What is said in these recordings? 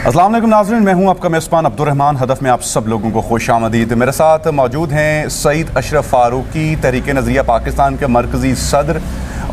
अस्सलाम वालेकुम नाज़रीन, मैं हूं आपका मेज़बान अब्दुर्रहमान। हदफ में आप सब लोगों को खुशामदीद। मेरे साथ मौजूद हैं सईद अशरफ फारूकी, तहरीक नज़रिया पाकिस्तान के मरकज़ी सदर,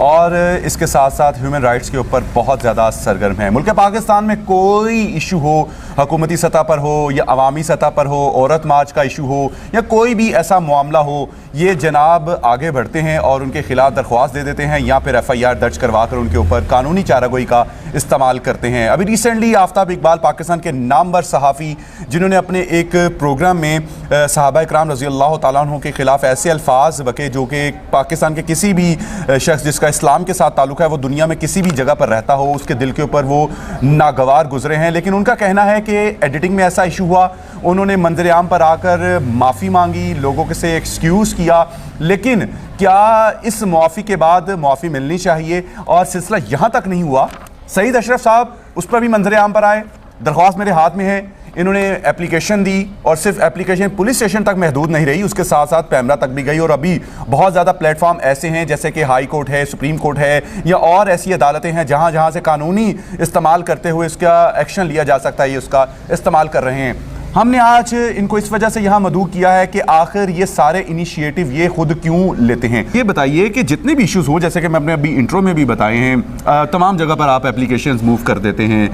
और इसके साथ साथ ह्यूमन राइट्स के ऊपर बहुत ज़्यादा सरगर्म है। मुल्क पाकिस्तान में कोई इशू हो, हुकूमती सतह पर हो या अवामी सतह पर हो, औरत मार्च का इशू हो या कोई भी ऐसा मामला हो, ये जनाब आगे बढ़ते हैं और उनके खिलाफ दरख्वास्त दे देते हैं या फिर FIR दर्ज करवा कर उनके ऊपर कानूनी चारागोई का इस्तेमाल करते हैं। अभी रिसेंटली आफ्ताब इकबाल, पाकिस्तान के नामवर सहाफ़ी, जिन्होंने अपने एक प्रोग्राम में सहाबा इकराम रज़ी अल्लाह तआला अन्हुम के ख़िलाफ़ ऐसे अल्फाज बके जो कि पाकिस्तान के किसी भी शख्स जिसका इस्लाम के साथ ताल्लुक़ है, वो दुनिया में किसी भी जगह पर रहता हो, उसके दिल के ऊपर वो नागवार गुजरे हैं। लेकिन उनका कहना है कि एडिटिंग में ऐसा इशू हुआ, उन्होंने मंजर आम पर आकर माफ़ी मांगी, लोगों के से एक्सक्यूज़ किया, लेकिन क्या इस मुआफ़ी के बाद मुआफ़ी मिलनी चाहिए? और सिलसिला यहाँ तक नहीं हुआ, सईद अशरफ साहब उस पर भी मंजर आम पर आए, दरख्वास्त मेरे हाथ में है, इन्होंने एप्लीकेशन दी और सिर्फ एप्लीकेशन पुलिस स्टेशन तक महदूद नहीं रही, उसके साथ साथ पैमरा तक भी गई। और अभी बहुत ज़्यादा प्लेटफॉर्म ऐसे हैं जैसे कि हाई कोर्ट है, सुप्रीम कोर्ट है, या और ऐसी अदालतें हैं जहाँ जहाँ से कानूनी इस्तेमाल करते हुए इसका एक्शन लिया जा सकता है, ये उसका इस्तेमाल कर रहे हैं। हमने आज इनको इस वजह से यहाँ मदऊ किया है कि आखिर ये सारे इनिशिएटिव ये खुद क्यों लेते हैं। ये बताइए कि जितने भी इश्यूज़ हो, जैसे कि मैं अपने अभी इंट्रो में भी बताए हैं, तमाम जगह पर आप एप्लीकेशंस मूव कर देते हैं,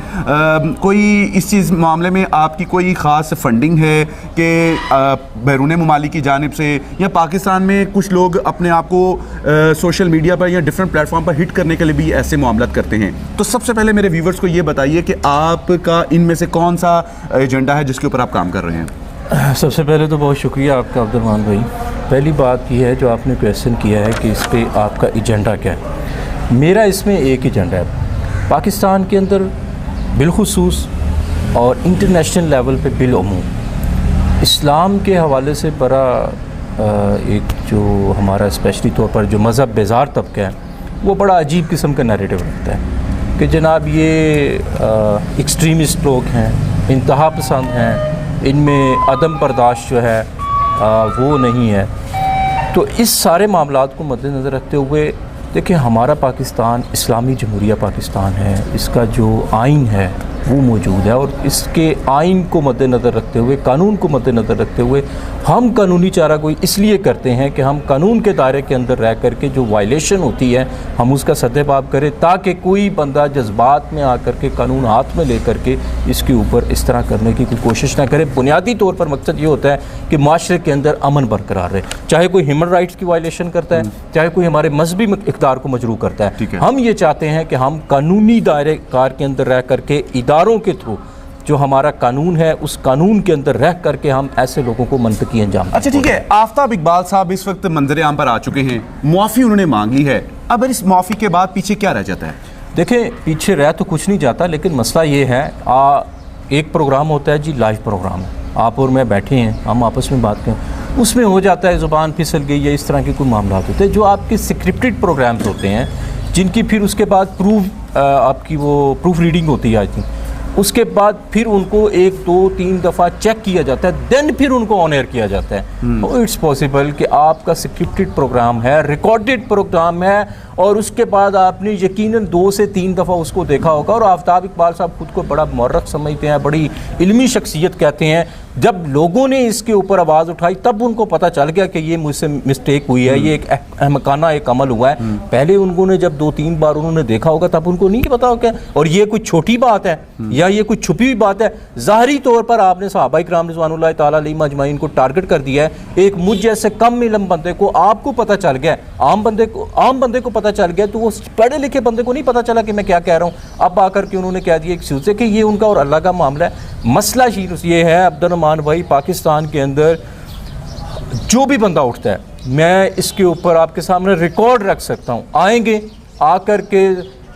कोई इस चीज़ मामले में आपकी कोई ख़ास फंडिंग है कि बैरून ममालिक की जानिब से, या पाकिस्तान में कुछ लोग अपने आप को सोशल मीडिया पर या डिफरेंट प्लेटफॉर्म पर हिट करने के लिए भी ऐसे मामला करते हैं? तो सबसे पहले मेरे व्यूवर्स को ये बताइए कि आपका इनमें से कौन सा एजेंडा है जिसके ऊपर आप काम कर रहे हैं? सबसे पहले तो बहुत शुक्रिया आपका अब्दुर्रहमान भाई। पहली बात यह है जो आपने क्वेश्चन किया है कि इस पर आपका एजेंडा क्या है। मेरा इसमें एक एजेंडा है, पाकिस्तान के अंदर बिलखुसूस और इंटरनेशनल लेवल पे बिलअमूम इस्लाम के हवाले से बड़ा एक जो हमारा स्पेशली तौर पर जो मज़हब बेजार तबका है, वो बड़ा अजीब किस्म का नैरेटिव रखता है कि जनाब ये एक्सट्रीमिस्ट लोग हैं, इंतहा पसंद हैं, इनमें अदम बर्दाश्त जो है वो नहीं है। तो इस सारे मामलात को मद्देनज़र रखते हुए देखिए, हमारा पाकिस्तान इस्लामी जमहूरिया पाकिस्तान है, इसका जो आइन है वो मौजूद है, और इसके आइन को मद्देनज़र रखते हुए, कानून को मद्देनज़र रखते हुए हम कानूनी चारागोई इसलिए करते हैं कि हम कानून के दायरे के अंदर रह कर के जो वायलेशन होती है हम उसका सद्देबाब करें, ताकि कोई बंदा जज्बात में आकर के कानून हाथ में ले करके इसके ऊपर इस तरह करने की कोई कोशिश ना करे। बुनियादी तौर पर मकसद ये होता है कि माशरे के अंदर अमन बरकरार रहे, चाहे कोई ह्यूमन राइट्स की वायलेशन करता है, चाहे कोई हमारे मजहबी इक़्तिदार को मजरूह करता है। हम ये चाहते हैं कि हम कानूनी दायरे कार के अंदर रह करके, इदारों के थ्रू जो हमारा कानून है उस कानून के अंदर रह करके हम ऐसे लोगों को मंतकी अंजाम। अच्छा ठीक है, आफ्ताब इकबाल साहब इस वक्त मंजर आम पर आ चुके हैं, मुआफ़ी उन्होंने मांगी है, अब इस मुआफ़ी के बाद पीछे क्या रह जाता है? देखें, पीछे रह तो कुछ नहीं जाता, लेकिन मसला ये है एक प्रोग्राम होता है जी, लाइव प्रोग्राम, आप और मैं बैठे हैं, हम आपस में बात करें, उसमें हो जाता है ज़ुबान फिसल गई या इस तरह के कोई मामला होते हैं। जो आपके स्क्रिप्टेड प्रोग्राम्स होते हैं जिनकी फिर उसके बाद आपकी वो प्रूफ रीडिंग होती है, आई थिंक उसके बाद फिर उनको 1, 2, 3 दफ़ा चेक किया जाता है, देन फिर उनको ऑन एयर किया जाता है। तो इट्स पॉसिबल कि आपका स्क्रिप्टेड प्रोग्राम है, रिकॉर्डेड प्रोग्राम है, और उसके बाद आपने यकीनन 2 से 3 दफ़ा उसको देखा होगा। और आफ्ताब इकबाल साहब खुद को बड़ा मुअर्रख समझते हैं, बड़ी इल्मी शख्सियत कहते हैं। जब लोगों ने इसके ऊपर आवाज़ उठाई तब उनको पता चल गया कि ये मुझसे मिस्टेक हुई है, ये एक अहमकाना एक अमल हुआ है। पहले उन्होंने जब 2-3 बार उन्होंने देखा होगा तब उनको नहीं पता होगा, और ये कोई छोटी बात है या ये कोई छुपी हुई बात है। ज़ाहरी तौर पर आपने सहाबा इकराम रिज़वानुल्लाह ताला अलैहिम अजमाइन को टारगेट कर दिया है। एक मुझ जैसे कम इल्म बंदे को आपको पता चल गया, आम बंदे को पता चल गया, तो वो पढ़े लिखे बंदे को नहीं पता चला कि मैं क्या कह रहा हूँ। अब आकर के उन्होंने कह दिया एक्सक्यूज़ कि ये उनका और अल्लाह का मामला है। मसला ये है अब्दुर्रहमान भाई, पाकिस्तान के अंदर जो भी बंदा उठता है, मैं इसके ऊपर आपके सामने रिकॉर्ड रख सकता हूँ, आएंगे आकर के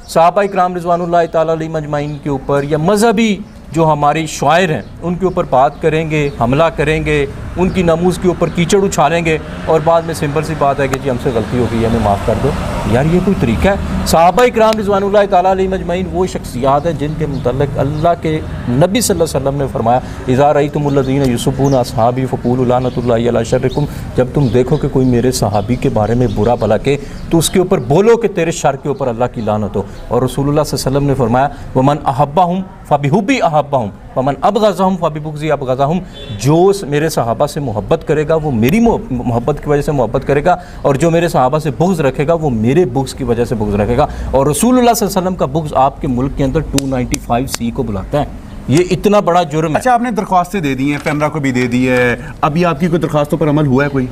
सहाबा इकराम रिज़वानुल्लाह ताला अलैहिम अजमाइन के ऊपर या मजहबी जो हमारी शायर हैं उनके ऊपर बात करेंगे, हमला करेंगे, उनकी नमूज़ के ऊपर कीचड़ उछालेंगे, और बाद में सिंपल सी बात है कि जी हमसे गलती हो गई, हमें माफ़ कर दो। यार ये कोई तरीका है? सहाबा इकराम रिज़वानुल्लाह ताला अलैहिम अजमाइन वो शख्सियात हैं जिनके मुतल्लिक़ अल्लाह के नबी सल्लल्लाहु अलैहि वसल्लम ने फरमाया, इज़ा रअयतुमुल्लज़ीना युसब्बूना अस्हाबी फ़क़ूलू लानतुल्लाहि अला शर्रिकुम, जब तुम देखो कि कोई मेरे सहाबी के बारे में बुरा भला के तो उसके ऊपर बोलो कि तेरे शर के ऊपर अल्लाह की लानत हो। और रसूलुल्लाह सल्लल्लाहु अलैहि वसल्लम ने फरमाया, वमन अहब्बाहुम फ़बिहुब्बी अहब्बाहुम, वमन अब गज़ाहुम फ़बिबुग़्ज़ी अब गज़ाहुम, जो मेरे सहाबा से मोहब्बत करेगा वो मेरी मोहब्बत की वजह से मोहब्बत करेगा, और जो मेरे सहाबा से बुग़्ज़ रखेगा वो मेरे बुग़्ज़ की वजह से बुग़्ज़ रखेगा। और रसूलुल्लाह सल्लल्लाहु अलैहि वसल्लम का बुग़्ज़ आपके मुल्क के अंदर 295C को बुलाता है। ये इतना बड़ा जुर्म है। अच्छा, आपने दरख्वास्तें दे दी हैं, पैमरा को भी दे दी है, अभी आपकी कोई दरख्वास्तों पर अमल हुआ है कोई?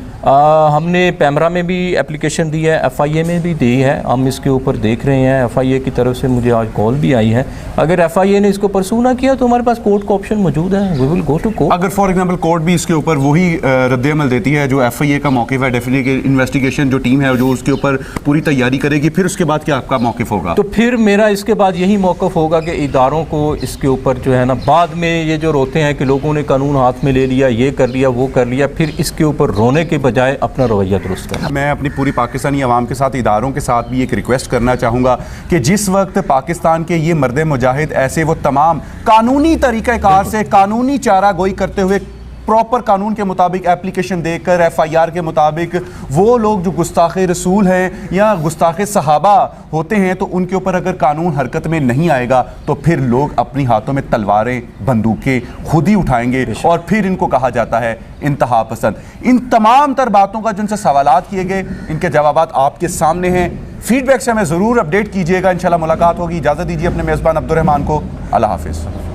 हमने पैमरा में भी एप्लीकेशन दी है, FIA में भी दी है, हम इसके ऊपर देख रहे हैं। FIA की तरफ से मुझे आज कॉल भी आई है। अगर FIA ने इसको परसू ना किया तो हमारे पास कोर्ट का ऑप्शन मौजूद है, we will go to court. अगर फॉर एग्जांपल कोर्ट भी इसके ऊपर वही रद्द-ए-अमल देती है जो FIA का मौक़िफ़ है, डेफिनेटली इन्वेस्टिगेशन जो टीम है जो उसके ऊपर पूरी तैयारी करेगी, फिर उसके बाद क्या आपका मौक़िफ़ होगा? तो फिर मेरा इसके बाद यही मौक़िफ़ होगा कि इदारों को इसके ऊपर जो है ना, बाद में ये जो रोते हैं कि लोगों ने कानून हाथ में ले लिया, ये कर लिया, वो कर लिया, फिर इसके ऊपर रोने के बजाय अपना रवैया दुरुस्त करना। मैं अपनी पूरी पाकिस्तानी अवाम के साथ, इदारों के साथ भी एक रिक्वेस्ट करना चाहूँगा कि जिस वक्त पाकिस्तान के ये मर्द मुजाहिद ऐसे वो तमाम कानूनी तरीक़ाकार से कानूनी चारागोई करते हुए प्रॉपर कानून के मुताबिक एप्लीकेशन देकर FIR के मुताबिक वो लोग जो गुस्ताखे रसूल हैं या गुस्ताखे सहाबा होते हैं, तो उनके ऊपर अगर कानून हरकत में नहीं आएगा तो फिर लोग अपनी हाथों में तलवारें बंदूकें खुद ही उठाएंगे, और फिर इनको कहा जाता है इंतहा पसंद। इन तमाम तर बातों का जिनसे सवालात किए गए, इनके जवाबात आपके सामने हैं। फीडबैक से हमें ज़रूर अपडेट कीजिएगा। इंशाल्लाह मुलाकात होगी। इजाज़त दीजिए अपने मेज़बान अब्दुर्रहमान को। अल्लाह हाफ़िज़।